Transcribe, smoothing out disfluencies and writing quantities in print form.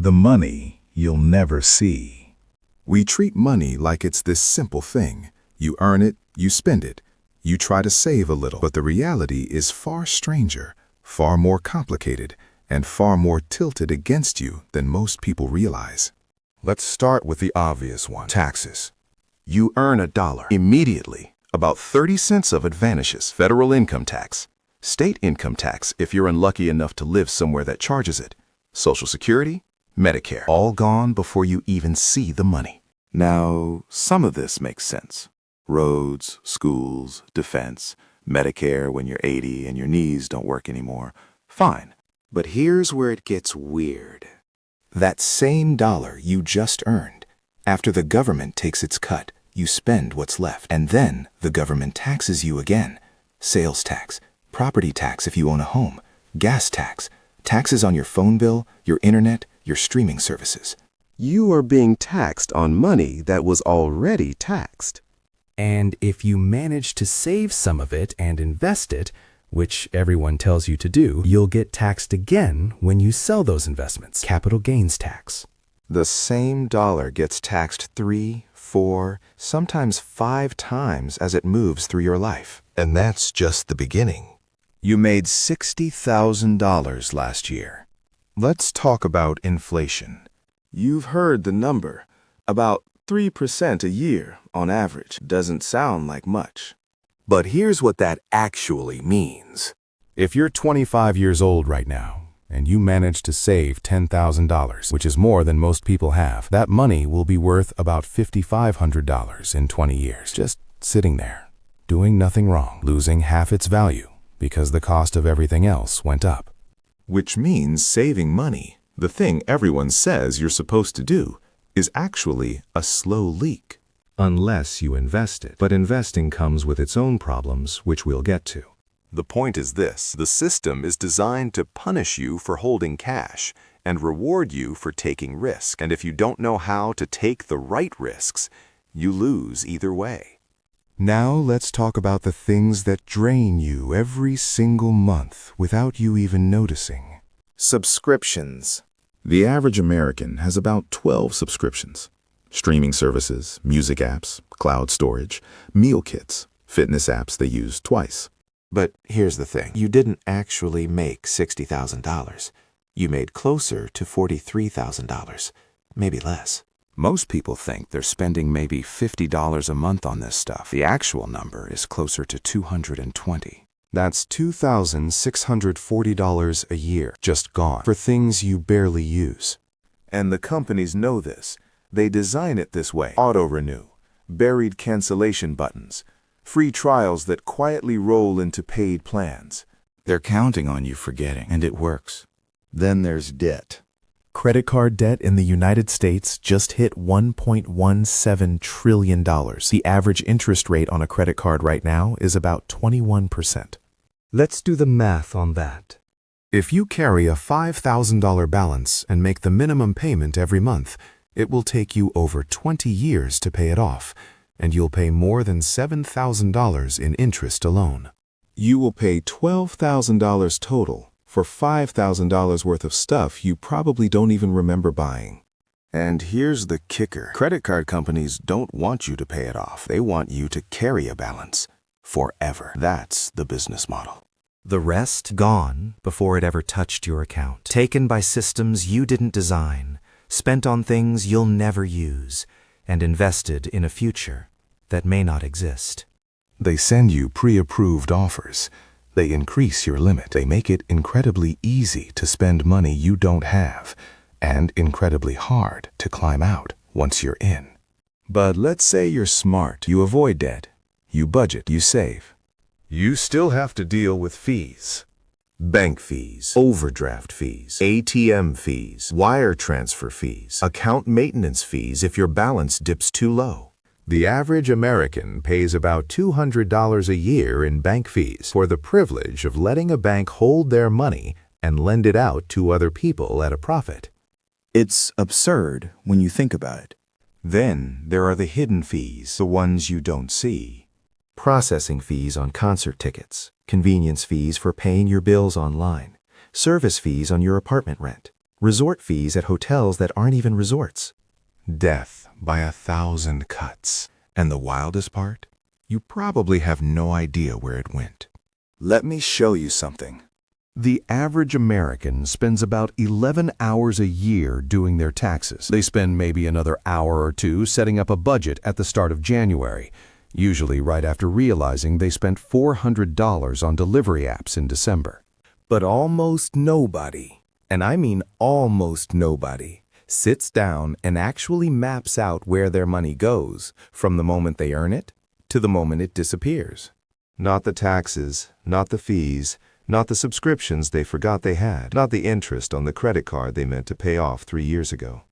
The money you'll never see. We treat money like it's this simple thing. You earn it, you spend it. You try to save a little, but the reality is far stranger, far more complicated, and far more tilted against you than most people realize. Let's start with the obvious one, taxes. You earn $1. Immediately, about 30 cents of it vanishes. Federal income tax. State income tax if you're unlucky enough to live somewhere that charges it. Social Security, Medicare, all gone before you even see the money. Now, some of this makes sense. Roads, schools, defense, Medicare when you're 80 and your knees don't work anymore. Fine. But here's where it gets weird. That same dollar you just earned, after the government takes its cut, you spend what's left. And then the government taxes you again. Sales tax, property tax if you own a home, gas tax, taxes on your phone bill, your internet, your streaming services. You are being taxed on money that was already taxed. And if you manage to save some of it and invest it, which everyone tells you to do, you'll get taxed again when you sell those investments. Capital gains tax. The same dollar gets taxed 3, 4, sometimes 5 times as it moves through your life. And that's just the beginning. You made $60,000 last year. Let's talk about inflation. You've heard the number. About 3% a year on average. Doesn't sound like much. But here's what that actually means. If you're 25 years old right now, and you manage to save $10,000, which is more than most people have, that money will be worth about $5,500 in 20 years. Just sitting there, doing nothing wrong, losing half its value because the cost of everything else went up. Which means saving money, the thing everyone says you're supposed to do, is actually a slow leak. Unless you invest it. But investing comes with its own problems, which we'll get to. The point is this: the system is designed to punish you for holding cash and reward you for taking risk. And if you don't know how to take the right risks, you lose either way. Now let's talk about the things that drain you every single month without you even noticing. Subscriptions. The average American has about 12 subscriptions. Streaming services, music apps, cloud storage, meal kits, fitness apps they use twice. But here's the thing. You didn't actually make $60,000. You made closer to $43,000, maybe less. Most people think they're spending maybe $50 a month on this stuff. The actual number is closer to $220. That's $2,640 a year, just gone, for things you barely use. And the companies know this. They design it this way. Auto-renew, buried cancellation buttons, free trials that quietly roll into paid plans. They're counting on you forgetting, and it works. Then there's debt. Credit card debt in the United States just hit $1.17 trillion. The average interest rate on a credit card right now is about 21%. Let's do the math on that. If you carry a $5,000 balance and make the minimum payment every month, it will take you over 20 years to pay it off, and you'll pay more than $7,000 in interest alone. You will pay $12,000 total for $5,000 worth of stuff you probably don't even remember buying. And here's the kicker. Credit card companies don't want you to pay it off. They want you to carry a balance forever. That's the business model. The rest gone before it ever touched your account. Taken by systems you didn't design, spent on things you'll never use, and invested in a future that may not exist. They send you pre-approved offers. They increase your limit. They make it incredibly easy to spend money you don't have, and incredibly hard to climb out once you're in. But let's say you're smart. You avoid debt. You budget. You save. You still have to deal with fees. Bank fees, overdraft fees, ATM fees, wire transfer fees, account maintenance fees if your balance dips too low. The average American pays about $200 a year in bank fees for the privilege of letting a bank hold their money and lend it out to other people at a profit. It's absurd when you think about it. Then there are the hidden fees, the ones you don't see. Processing fees on concert tickets, convenience fees for paying your bills online, service fees on your apartment rent, resort fees at hotels that aren't even resorts. Death by 1,000 cuts. And the wildest part? You probably have no idea where it went. Let me show you something. The average American spends about 11 hours a year doing their taxes. They spend maybe another hour or two setting up a budget at the start of January, usually right after realizing they spent $400 on delivery apps in December. But almost nobody, and I mean almost nobody, sits down and actually maps out where their money goes from the moment they earn it to the moment it disappears. Not the taxes, not the fees, not the subscriptions they forgot they had, not the interest on the credit card they meant to pay off 3 years ago.